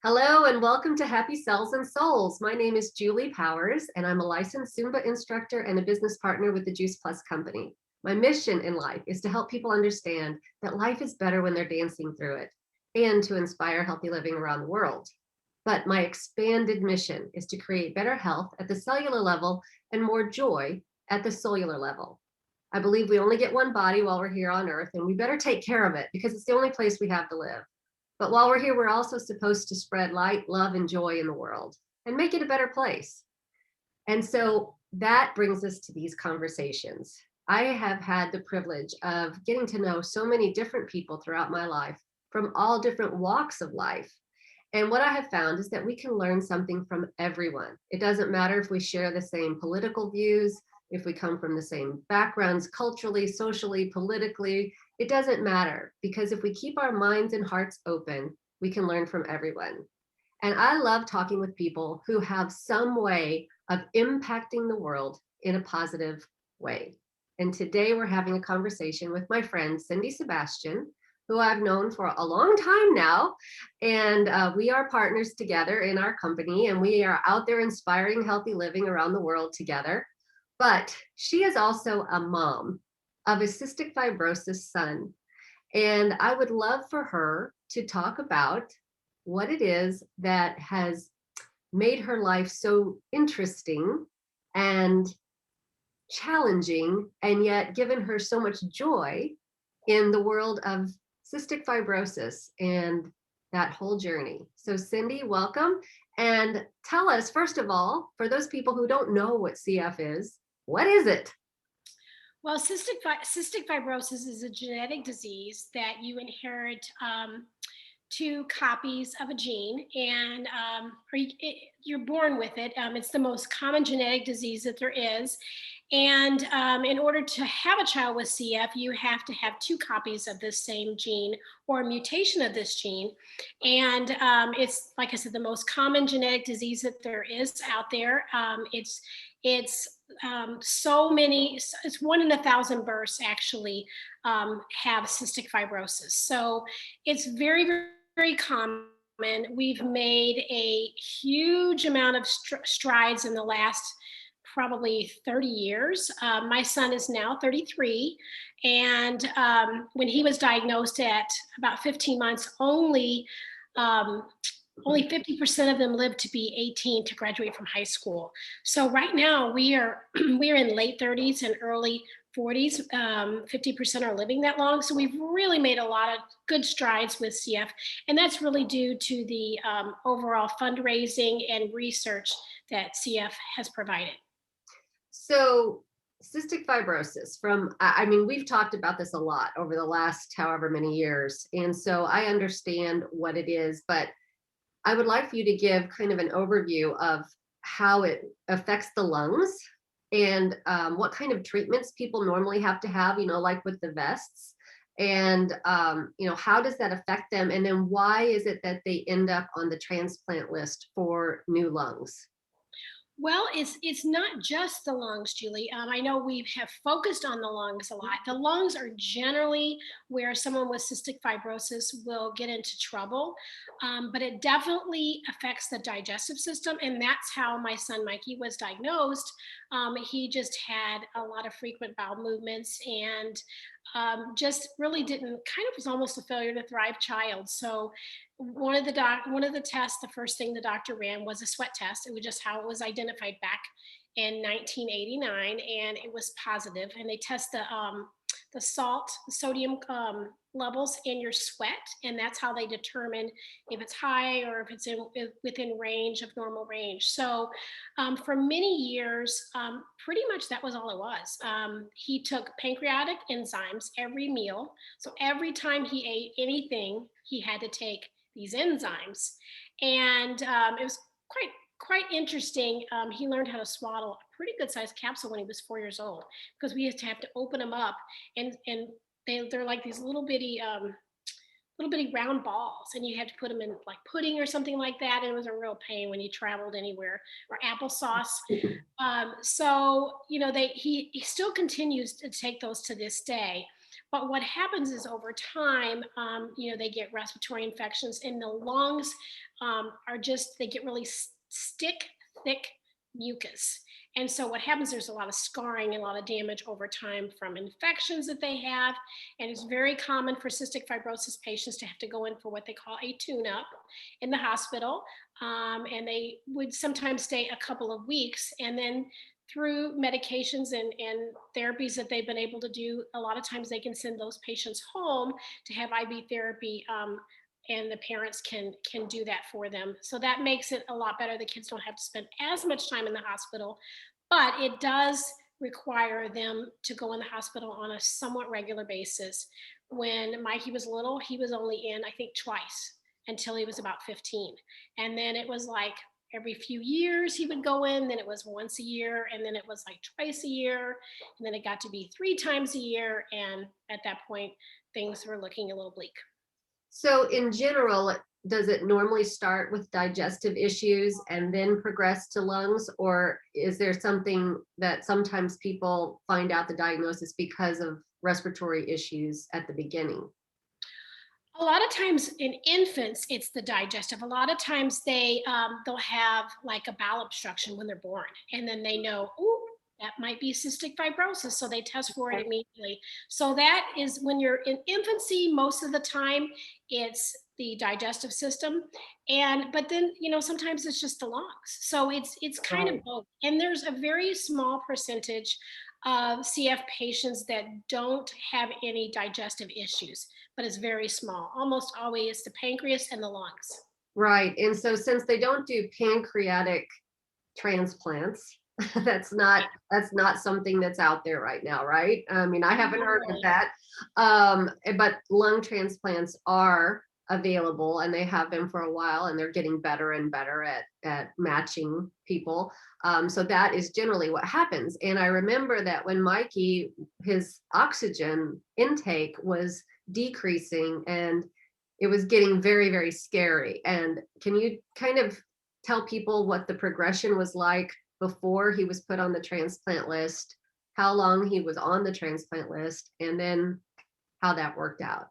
Hello and welcome to Happy Cells and Souls. My name is Julie Powers and I'm a licensed Zumba instructor and a business partner with the Juice Plus company. My mission in life is to help people understand that life is better when they're dancing through it and to inspire healthy living around the world. But my expanded mission is to create better health at the cellular level and more joy at the cellular level. I believe we only get one body while we're here on earth and we better take care of it because it's the only place we have to live. But while we're here, we're also supposed to spread light, love, and joy in the world and make it a better place. And so that brings us to these conversations. I have had the privilege of getting to know so many different people throughout my life from all different walks of life. And what I have found is that we can learn something from everyone. It doesn't matter if we share the same political views, if we come from the same backgrounds, culturally, socially, politically, it doesn't matter, because if we keep our minds and hearts open, we can learn from everyone. And I love talking with people who have some way of impacting the world in a positive way. And today we're having a conversation with my friend, Cindy Sebastian, who I've known for a long time now. And we are partners together in our company, and we are out there inspiring healthy living around the world together. But she is also a mom of a cystic fibrosis son. And I would love for her to talk about what it is that has made her life so interesting and challenging, and yet given her so much joy in the world of cystic fibrosis and that whole journey. So Cindy, welcome. And tell us, first of all, for those people who don't know what CF is, what is it? Well, cystic fibrosis is a genetic disease that you inherit two copies of a gene, and you're born with it. It's the most common genetic disease that there is. And in order to have a child with CF, you have to have two copies of this same gene or a mutation of this gene. And it's, like I said, the most common genetic disease that there is out there. So many, it's 1 in 1,000 births actually have cystic fibrosis. So it's very, very, very common. We've made a huge amount of strides in the last probably 30 years. My son is now 33. And when he was diagnosed at about 15 months, only 50% of them live to be 18 to graduate from high school. So right now we are in late 30s and early 40s. 50% are living that long. So we've really made a lot of good strides with CF. And that's really due to the overall fundraising and research that CF has provided. So cystic fibrosis I mean, we've talked about this a lot over the last however many years. And so I understand what it is, but I would like for you to give kind of an overview of how it affects the lungs and what kind of treatments people normally have to have, like with the vests. And, how does that affect them? And then why is it that they end up on the transplant list for new lungs? Well, it's not just the lungs, Julie. I know we have focused on the lungs a lot. The lungs are generally where someone with cystic fibrosis will get into trouble, but it definitely affects the digestive system, and that's how my son Mikey was diagnosed. He just had a lot of frequent bowel movements and just really didn't kind of was almost a failure to thrive child. So one of the tests, the first thing the doctor ran was a sweat test. It was just how it was identified back in 1989, and it was positive. And they test the sodium levels in your sweat, and that's how they determine if it's high or if it's within range of normal range. So for many years, pretty much that was all it was. He took pancreatic enzymes every meal, so every time he ate anything, he had to take these enzymes, and it was quite interesting. He learned how to swaddle a pretty good sized capsule when he was 4 years old, because we used to have to open them up, and they're like these little bitty round balls, and you had to put them in like pudding or something like that, and it was a real pain when you traveled anywhere, or applesauce. So he still continues to take those to this day. But what happens is over time, they get respiratory infections, and the lungs are just, they get really stick, thick mucus. And so what happens, there's a lot of scarring and a lot of damage over time from infections that they have. And it's very common for cystic fibrosis patients to have to go in for what they call a tune-up in the hospital. And they would sometimes stay a couple of weeks, and then through medications and therapies that they've been able to do, a lot of times they can send those patients home to have IV therapy, and the parents can do that for them. So that makes it a lot better. The kids don't have to spend as much time in the hospital, but it does require them to go in the hospital on a somewhat regular basis. When Mikey was little, he was only in, I think, twice until he was about 15. And then it was like every few years he would go in, then it was once a year, and then it was like twice a year, and then it got to be 3 times a year. And at that point, things were looking a little bleak. So in general, does it normally start with digestive issues and then progress to lungs? Or is there something that sometimes people find out the diagnosis because of respiratory issues at the beginning? A lot of times in infants, it's the digestive. A lot of times they'll have like a bowel obstruction when they're born, and then they know, oh, that might be cystic fibrosis, so they test for it immediately. So that is when you're in infancy. Most of the time, it's the digestive system, and but then sometimes it's just the lungs. So it's kind of Right. both. And there's a very small percentage of CF patients that don't have any digestive issues, but it's very small. Almost always the pancreas and the lungs. Right. And so since they don't do pancreatic transplants, that's not something that's out there right now, right? I mean, I haven't Not heard of really. that. But lung transplants are available, and they have been for a while, and they're getting better and better at matching people. So that is generally what happens. And I remember that when Mikey, his oxygen intake was decreasing, and it was getting very, very scary. And can you kind of tell people what the progression was like before he was put on the transplant list, how long he was on the transplant list, and then how that worked out?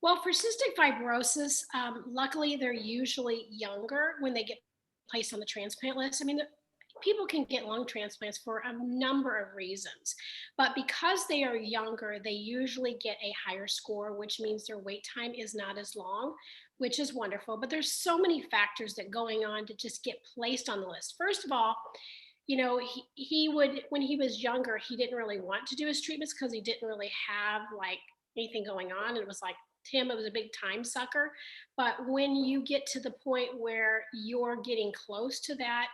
Well, for cystic fibrosis, luckily they're usually younger when they get placed on the transplant list. I mean, people can get lung transplants for a number of reasons, but because they are younger, they usually get a higher score, which means their wait time is not as long, which is wonderful. But there's so many factors that going on to just get placed on the list. First of all, he would, when he was younger, he didn't really want to do his treatments because he didn't really have like anything going on. It was like, to him, it was a big time sucker. But when you get to the point where you're getting close to that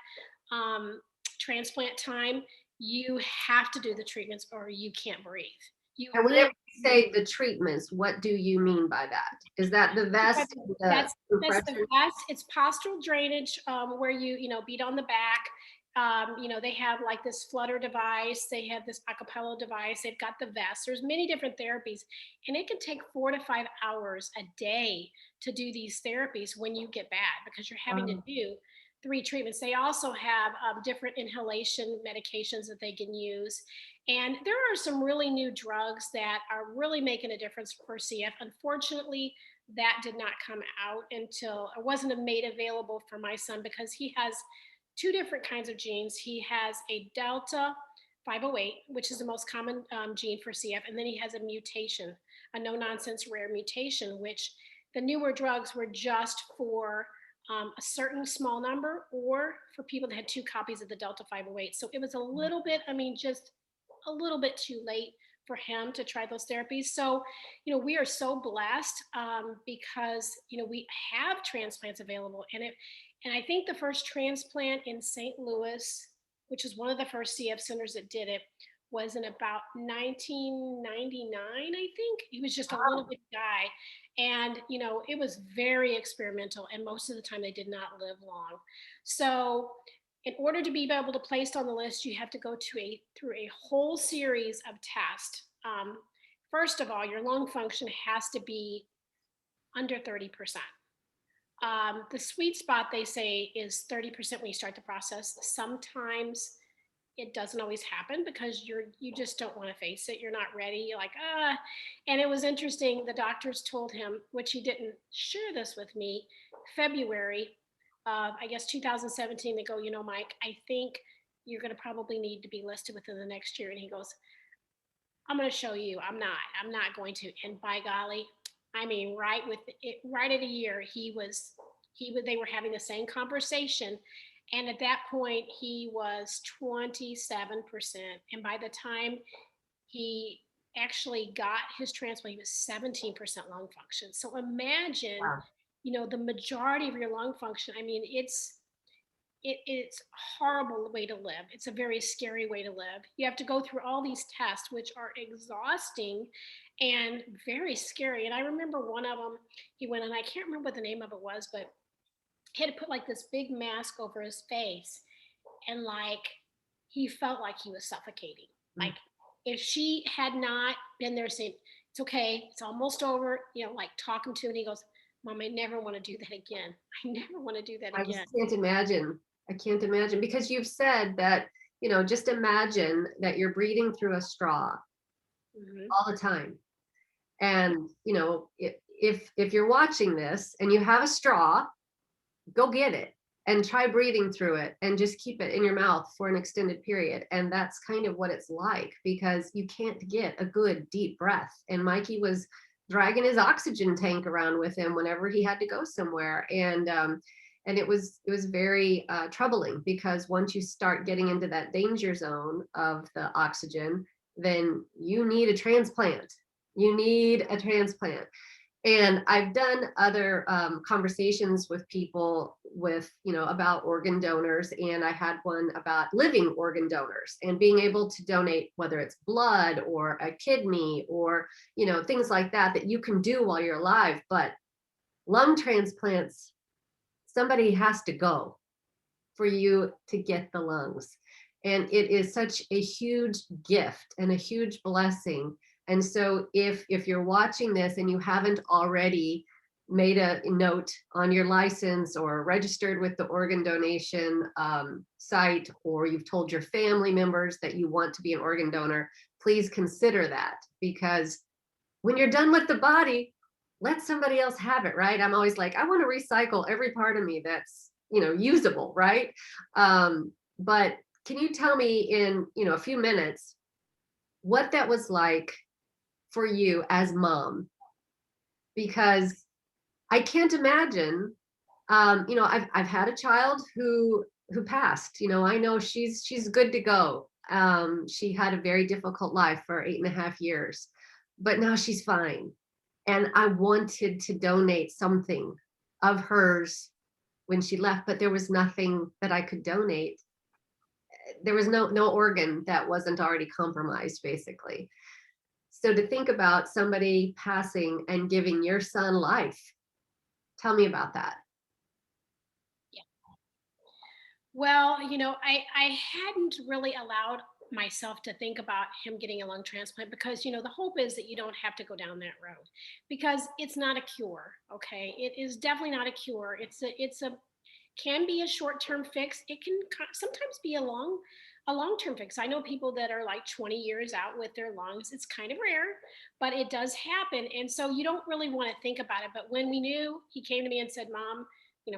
um, transplant time, you have to do the treatments or you can't breathe. You And whenever really you say the treatments, what do you mean by that? Is that the vest, the that's the compression? best. It's postural drainage, where beat on the back. They have like this flutter device. They have this acapella device. They've got the vest. There's many different therapies, and it can take 4 to 5 hours a day to do these therapies when you get bad because you're having to Um, do 3 treatments. They also have different inhalation medications that they can use. And there are some really new drugs that are really making a difference for CF. Unfortunately, that did not come out until it wasn't made available for my son because he has 2 different kinds of genes. He has a Delta 508, which is the most common gene for CF, and then he has a mutation, a no nonsense rare mutation, which the newer drugs were just for a certain small number or for people that had 2 copies of the Delta 508. So it was a little bit, I mean, just a little bit too late for him to try those therapies. So, we are so blessed because, we have transplants available. And I think the first transplant in St. Louis, which is one of the first CF centers that did it, was in about 1999, I think. He was just a little bit guy. And, it was very experimental. And most of the time they did not live long. So in order to be able to place on the list, you have to go through a whole series of tests. First of all, your lung function has to be under 30%. The sweet spot, they say, is 30% when you start the process. Sometimes it doesn't always happen because you just don't want to face it. You're not ready. You're like, and it was interesting. The doctors told him, which he didn't share this with me, February I guess 2017, they go, Mike, I think you're going to probably need to be listed within the next year. And he goes, I'm going to show you. I'm not going to. And by golly, I mean, right at a year, they were having the same conversation. And at that point, he was 27%. And by the time he actually got his transplant, he was 17% lung function. So imagine, Wow. the majority of your lung function. I mean, it's a horrible way to live. It's a very scary way to live. You have to go through all these tests, which are exhausting and very scary. And I remember one of them, he went, and I can't remember what the name of it was, but he had to put like this big mask over his face, and like he felt like he was suffocating. Mm. Like if she had not been there saying, it's okay, it's almost over, like talking to him, and he goes, Mom, I never want to do that again. I never want to do that I just again. can't imagine. I can't imagine because you've said that, just imagine that you're breathing through a straw Mhm. all the time. And, if you're watching this and you have a straw, go get it and try breathing through it and just keep it in your mouth for an extended period. And that's kind of what it's like because you can't get a good deep breath. And Mikey was dragging his oxygen tank around with him whenever he had to go somewhere. And it was very troubling because once you start getting into that danger zone of the oxygen, then you need a transplant. You need a transplant. And I've done other conversations with people about organ donors, and I had one about living organ donors and being able to donate, whether it's blood or a kidney or things like that you can do while you're alive. But lung transplants, somebody has to go for you to get the lungs. And it is such a huge gift and a huge blessing. And so if you're watching this and you haven't already made a note on your license or registered with the organ donation site, or you've told your family members that you want to be an organ donor, please consider that, because when you're done with the body, let somebody else have it, right? I'm always like, I want to recycle every part of me that's usable, right? But can you tell me in a few minutes what that was like for you as mom? Because I can't imagine. I've had a child who passed. I know she's good to go. She had a very difficult life for 8.5 years, but now she's fine. And I wanted to donate something of hers when she left, but there was nothing that I could donate. There was no organ that wasn't already compromised, basically. So to think about somebody passing and giving your son life, tell me about that. Yeah. Well, I hadn't really allowed myself to think about him getting a lung transplant because, the hope is that you don't have to go down that road because it's not a cure. Okay. It is definitely not a cure. It's a can be a short-term fix. It can sometimes be a long-term fix. I know people that are like 20 years out with their lungs. It's kind of rare, but it does happen. And so you don't really want to think about it. But when we knew, he came to me and said, Mom,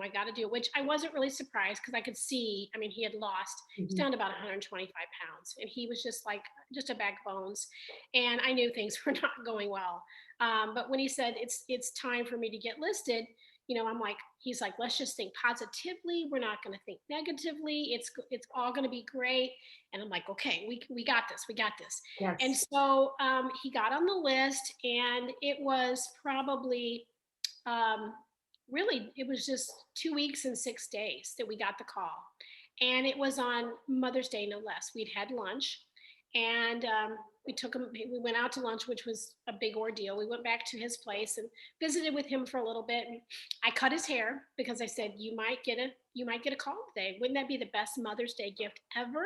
I got to do it, which I wasn't really surprised because I could see, I mean, he had he's Mhm. down to about 125 pounds and he was just a bag of bones. And I knew things were not going well. But when he said it's time for me to get listed, I'm like, he's like, let's just think positively. We're not going to think negatively. It's all going to be great. And I'm like, okay, we got this. We got this. And Yes. so he got on the list, and it was probably um, really, it was just 2 weeks and 6 days that we got the call. And it was on Mother's Day, no less. We'd had lunch, and we went out to lunch, which was a big ordeal. We went back to his place and visited with him for a little bit. And I cut his hair because I said, you might get a call today. Wouldn't that be the best Mother's Day gift ever?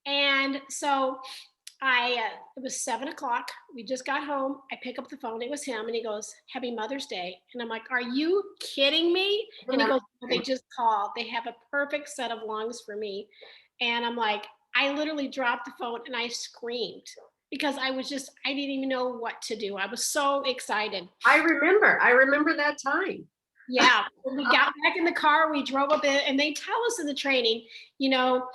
And so it was 7 o'clock. We just got home. I pick up the phone. It was him. And he goes, Happy Mother's Day. And I'm like, are you kidding me? And he goes, they just called. They have a perfect set of lungs for me. And I'm like, I literally dropped the phone and I screamed because I didn't even know what to do. I was so excited. I remember that time. Yeah, when we got back in the car, we drove up in, and they tell us in the training, you know,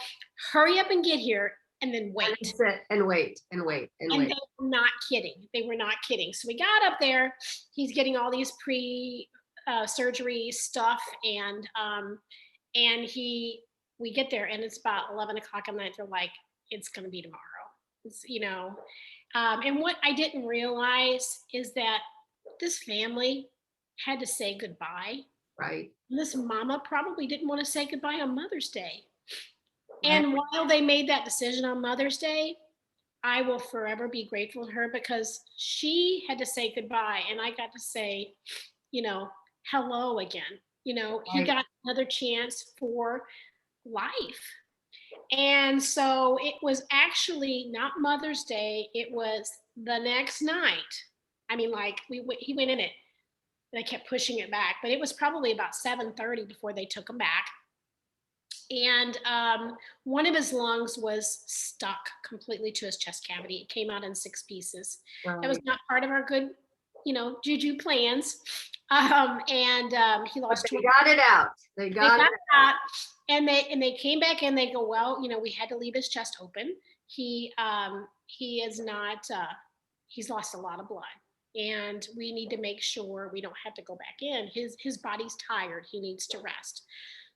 hurry up and get here and then wait. And sit and wait and wait and And wait. they were not kidding. They were not kidding. So we got up there. He's getting all these pre surgery stuff, and we get there, and it's about 11 o'clock at night. They're like, it's going to be tomorrow. It's, and what I didn't realize is that this family had to say goodbye. Right. And this mama probably didn't want to say goodbye on Mother's Day. Right. And while they made that decision on Mother's Day, I will forever be grateful to her because she had to say goodbye and I got to say, you know, hello again. He Right. got another chance for life. And so it was actually not Mother's Day, it was the next night. I mean, like he went in it and I kept pushing it back, but it was probably about 7:30 before they took him back. And one of his lungs was stuck completely to his chest cavity. It came out in 6 pieces. That was Right. not part of our good, juju plans. He But lost they 20. got it out. They They got it. got that, and they came back and they go, well, we had to leave his chest open. He is not. He's lost a lot of blood, and we need to make sure we don't have to go back in. His body's tired. He needs to rest.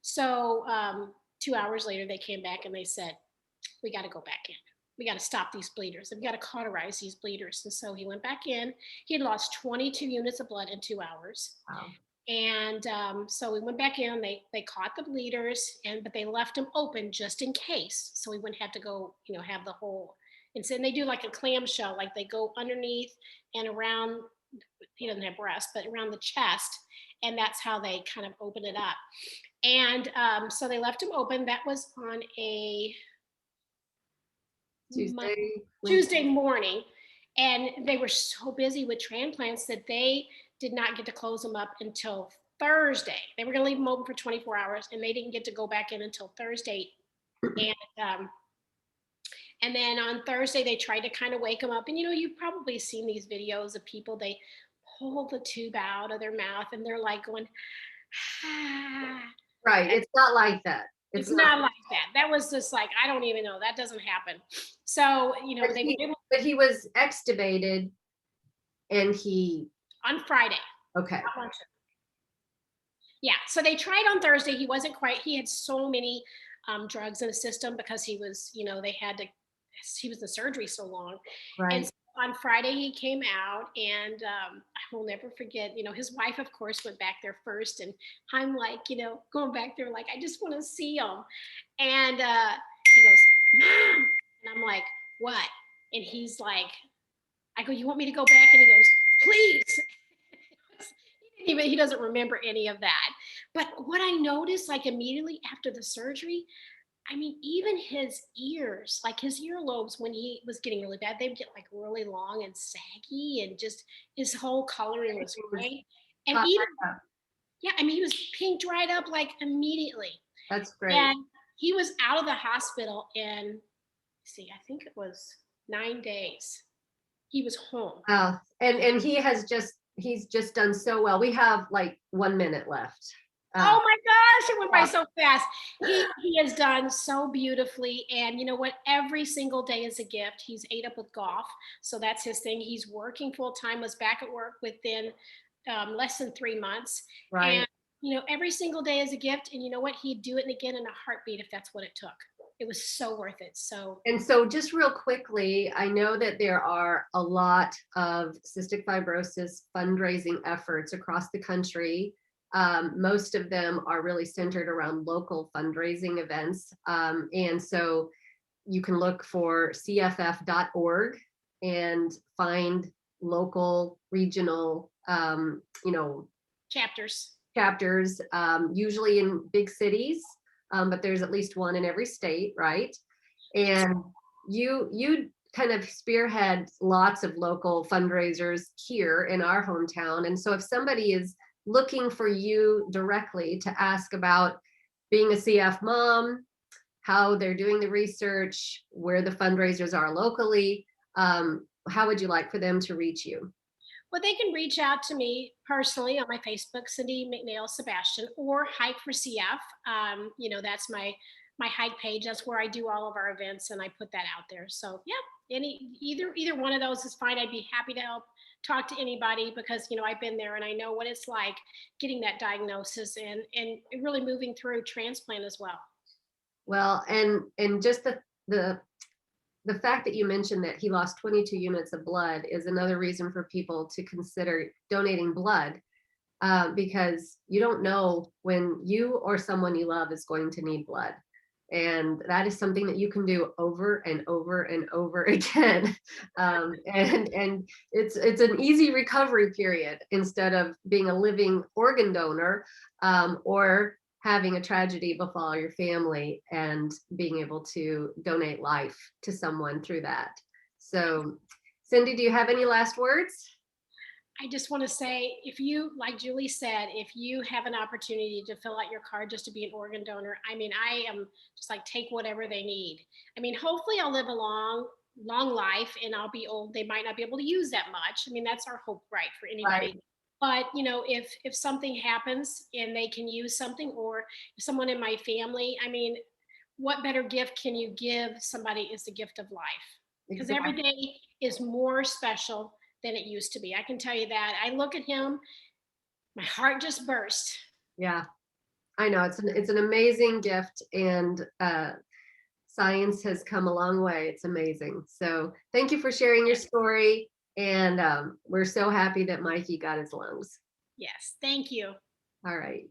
So 2 hours later, they came back and they said, we got to go back in. We got to stop these bleeders. We got to cauterize these bleeders. And so he went back in. He had lost 22 units of blood in 2 hours. Wow. And so we went back in. They caught the bleeders, but they left them open just in case, so we wouldn't have to go, have the whole. And so they do like a clamshell, like they go underneath and around. He doesn't have breast, but around the chest, and that's how they kind of open it up. And so they left him open. That was on a Tuesday morning, and they were so busy with transplants that they did not get to close them up until Thursday. They were going to leave them open for 24 hours, and they didn't get to go back in until Thursday. And then on Thursday, they tried to kind of wake them up. And you've probably seen these videos of people, they pull the tube out of their mouth, and they're like going, ah. Right. It's not like that. It's not like that. That was just like, I don't even know. That doesn't happen. So, but he was extubated and on Friday. Okay. Yeah. So they tried on Thursday. He wasn't quite, he had so many drugs in the system because he was, he was in surgery so long. Right. And so on Friday he came out, and I will never forget, his wife, of course, went back there first, and I'm like, going back there like, I just want to see him. And he goes, Mom. And I'm like, what? And he's like, I go, you want me to go back? And he goes, please. He doesn't remember any of that. But what I noticed, like immediately after the surgery, I mean, even his ears, like his earlobes, when he was getting really bad, they would get like really long and saggy, and just his whole coloring was great. And even, yeah, I mean, he was pink dried up like immediately. That's great. And he was out of the hospital in, I think it was 9 days. He was home. And he's just done so well. We have like 1 minute left. Oh my gosh, it went by so fast. He has done so beautifully. And you know what? Every single day is a gift. He's ate up with golf. So that's his thing. He's working full time, was back at work within less than 3 months. Right. And, every single day is a gift. And you know what? He'd do it again in a heartbeat if that's what it took. It was so worth it. So just real quickly, I know that there are a lot of cystic fibrosis fundraising efforts across the country. Most of them are really centered around local fundraising events. And so you can look for cff.org and find local, regional, chapters, usually in big cities, but there's at least one in every state, right? And you kind of spearhead lots of local fundraisers here in our hometown. And so if somebody is looking for you directly to ask about being a CF mom, how they're doing the research, where the fundraisers are locally, how would you like for them to reach you? Well, they can reach out to me personally on my Facebook, Cindy McNail Sebastian, or Hike for CF. That's my hike page. That's where I do all of our events, and I put that out there. So yeah, either one of those is fine. I'd be happy to help talk to anybody because I've been there and I know what it's like getting that diagnosis and really moving through transplant as well. Well, and just the the fact that you mentioned that he lost 22 units of blood is another reason for people to consider donating blood, because you don't know when you or someone you love is going to need blood. And that is something that you can do over and over and over again. And it's an easy recovery period instead of being a living organ donor, or having a tragedy befall your family and being able to donate life to someone through that. So, Cindy, do you have any last words? I just want to say, if you, like Julie said, if you have an opportunity to fill out your card just to be an organ donor, I mean, I am just like, take whatever they need. I mean, hopefully I'll live a long life and I'll be old. They might not be able to use that much. I mean, that's our hope, right, for Right. anybody. But if something happens and they can use something, or someone in my family, I mean, what better gift can you give somebody is the gift of life, because every Exactly. day is more special than it used to be. I can tell you that. I look at him, my heart just burst. Yeah, I know it's an amazing gift, and science has come a long way. It's amazing. So thank you for sharing your Yes, story, and we're so happy that Mikey got his lungs. yes. Thank you. All right.